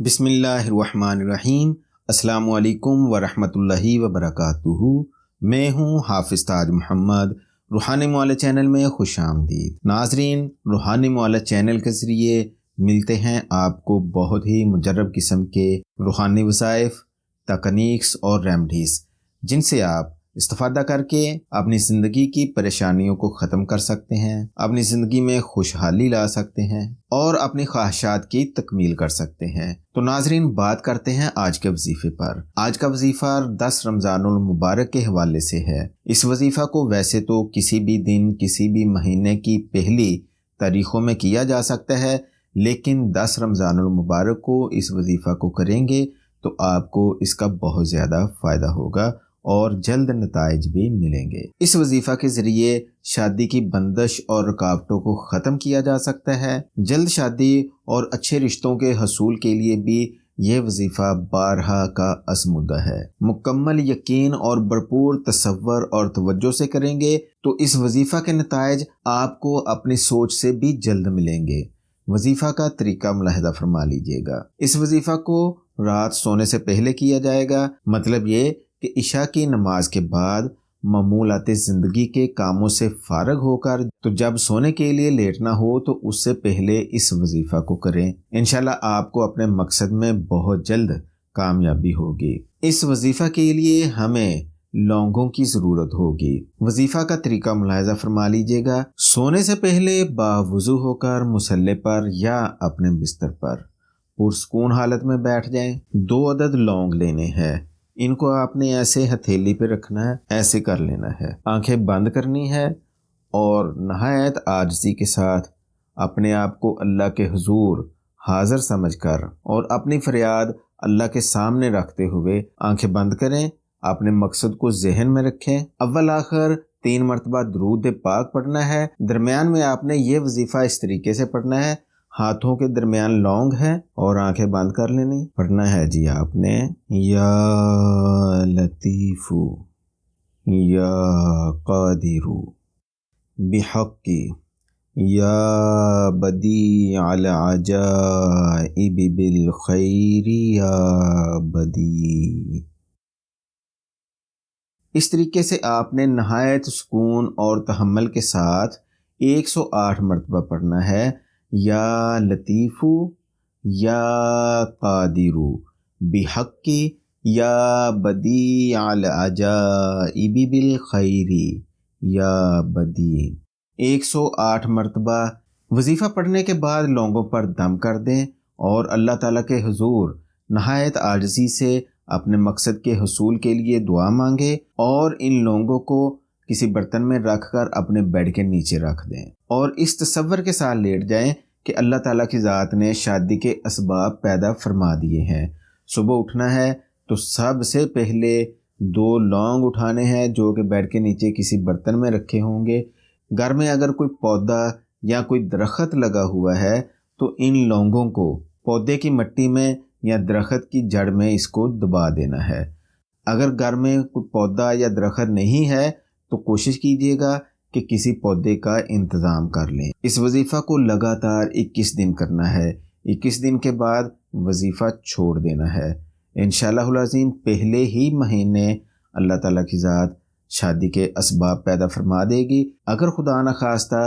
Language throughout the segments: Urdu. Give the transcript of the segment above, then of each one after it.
بسم اللہ الرحمن الرحیم۔ السلام علیکم ورحمۃ اللہ وبرکاتہ۔ میں ہوں حافظ تاج محمد۔ روحانی معالج چینل میں خوش آمدید۔ ناظرین، روحانی معالج چینل کے ذریعے ملتے ہیں آپ کو بہت ہی مجرب قسم کے روحانی وظائف، تکنیکس اور ریمیڈیز، جن سے آپ استفادہ کر کے اپنی زندگی کی پریشانیوں کو ختم کر سکتے ہیں، اپنی زندگی میں خوشحالی لا سکتے ہیں اور اپنی خواہشات کی تکمیل کر سکتے ہیں۔ تو ناظرین، بات کرتے ہیں آج کے وظیفے پر۔ آج کا وظیفہ 10 رمضان المبارک کے حوالے سے ہے۔ اس وظیفہ کو ویسے تو کسی بھی دن، کسی بھی مہینے کی پہلی تاریخوں میں کیا جا سکتا ہے، لیکن 10 رمضان المبارک کو اس وظیفہ کو کریں گے تو آپ کو اس کا بہت زیادہ فائدہ ہوگا اور جلد نتائج بھی ملیں گے۔ اس وظیفہ کے ذریعے شادی کی بندش اور رکاوٹوں کو ختم کیا جا سکتا ہے۔ جلد شادی اور اچھے رشتوں کے حصول کے لیے بھی یہ وظیفہ بارہا کا آزمودہ ہے۔ مکمل یقین اور بھرپور تصور اور توجہ سے کریں گے تو اس وظیفہ کے نتائج آپ کو اپنی سوچ سے بھی جلد ملیں گے۔ وظیفہ کا طریقہ ملاحظہ فرما لیجیے گا۔ اس وظیفہ کو رات سونے سے پہلے کیا جائے گا۔ مطلب یہ کہ عشاء کی نماز کے بعد معمولات زندگی کے کاموں سے فارغ ہو کر تو جب سونے کے لیے لیٹنا ہو تو اس سے پہلے اس وظیفہ کو کریں۔ انشاءاللہ آپ کو اپنے مقصد میں بہت جلد کامیابی ہوگی۔ اس وظیفہ کے لیے ہمیں لونگوں کی ضرورت ہوگی۔ وظیفہ کا طریقہ ملاحظہ فرما لیجیے گا۔ سونے سے پہلے باوضو ہو کر مصلی پر یا اپنے بستر پر پرسکون حالت میں بیٹھ جائیں۔ 2 عدد لونگ لینے ہیں۔ ان کو آپ نے ایسے ہتھیلی پہ رکھنا ہے، ایسے کر لینا ہے۔ آنکھیں بند کرنی ہے اور نہایت عاجزی کے ساتھ اپنے آپ کو اللہ کے حضور حاضر سمجھ کر اور اپنی فریاد اللہ کے سامنے رکھتے ہوئے آنکھیں بند کریں۔ اپنے مقصد کو ذہن میں رکھیں۔ اول آخر 3 مرتبہ درود پاک پڑھنا ہے۔ درمیان میں آپ نے یہ وظیفہ اس طریقے سے پڑھنا ہے، ہاتھوں کے درمیان لونگ ہے اور آنکھیں بند کر لینی۔ پڑھنا ہے جی آپ نے، یا لطیف یا قادر بحق یا بدیع العجائب بالخیر یا بدیع۔ اس طریقے سے آپ نے نہایت سکون اور تحمل کے ساتھ 108 مرتبہ پڑھنا ہے، یا لطیف یا قادر بحق یا بدیع العجائب بالخیر یا بدیع۔ 108 مرتبہ وظیفہ پڑھنے کے بعد لونگوں پر دم کر دیں اور اللہ تعالیٰ کے حضور نہایت عاجزی سے اپنے مقصد کے حصول کے لیے دعا مانگے اور ان لونگوں کو کسی برتن میں رکھ کر اپنے بیڈ کے نیچے رکھ دیں اور اس تصور کے ساتھ لیٹ جائیں کہ اللہ تعالیٰ کی ذات نے شادی کے اسباب پیدا فرما دیے ہیں۔ صبح اٹھنا ہے تو سب سے پہلے 2 لونگ اٹھانے ہیں جو کہ بیڈ کے نیچے کسی برتن میں رکھے ہوں گے۔ گھر میں اگر کوئی پودا یا کوئی درخت لگا ہوا ہے تو ان لونگوں کو پودے کی مٹی میں یا درخت کی جڑ میں اس کو دبا دینا ہے۔ اگر گھر میں کوئی پودا یا درخت نہیں ہے تو کوشش کیجیے گا کہ کسی پودے کا انتظام کر لیں۔ اس وظیفہ کو لگاتار 21 دن کرنا ہے۔ 21 دن کے بعد وظیفہ چھوڑ دینا ہے۔ انشاءاللہ العظیم پہلے ہی مہینے اللہ تعالیٰ کی ذات شادی کے اسباب پیدا فرما دے گی۔ اگر خدا نخواستہ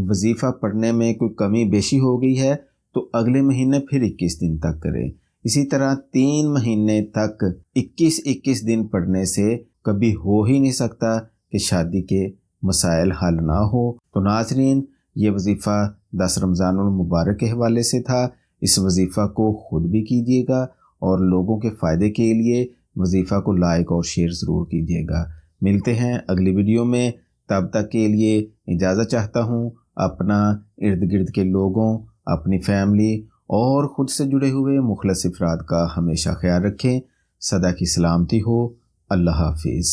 وظیفہ پڑھنے میں کوئی کمی بیشی ہو گئی ہے تو اگلے مہینے پھر 21 دن تک کریں۔ اسی طرح 3 مہینے تک 21 دن پڑھنے سے کبھی ہو ہی نہیں سکتا کہ شادی کے مسائل حل نہ ہو۔ تو ناظرین، یہ وظیفہ 10 رمضان المبارک کے حوالے سے تھا۔ اس وظیفہ کو خود بھی کیجیے گا اور لوگوں کے فائدے کے لیے وظیفہ کو لائک اور شیئر ضرور کیجیے گا۔ ملتے ہیں اگلی ویڈیو میں، تب تک کے لیے اجازت چاہتا ہوں۔ اپنا، ارد گرد کے لوگوں، اپنی فیملی اور خود سے جڑے ہوئے مخلص افراد کا ہمیشہ خیال رکھیں۔ سدا کی سلامتی ہو۔ اللہ حافظ۔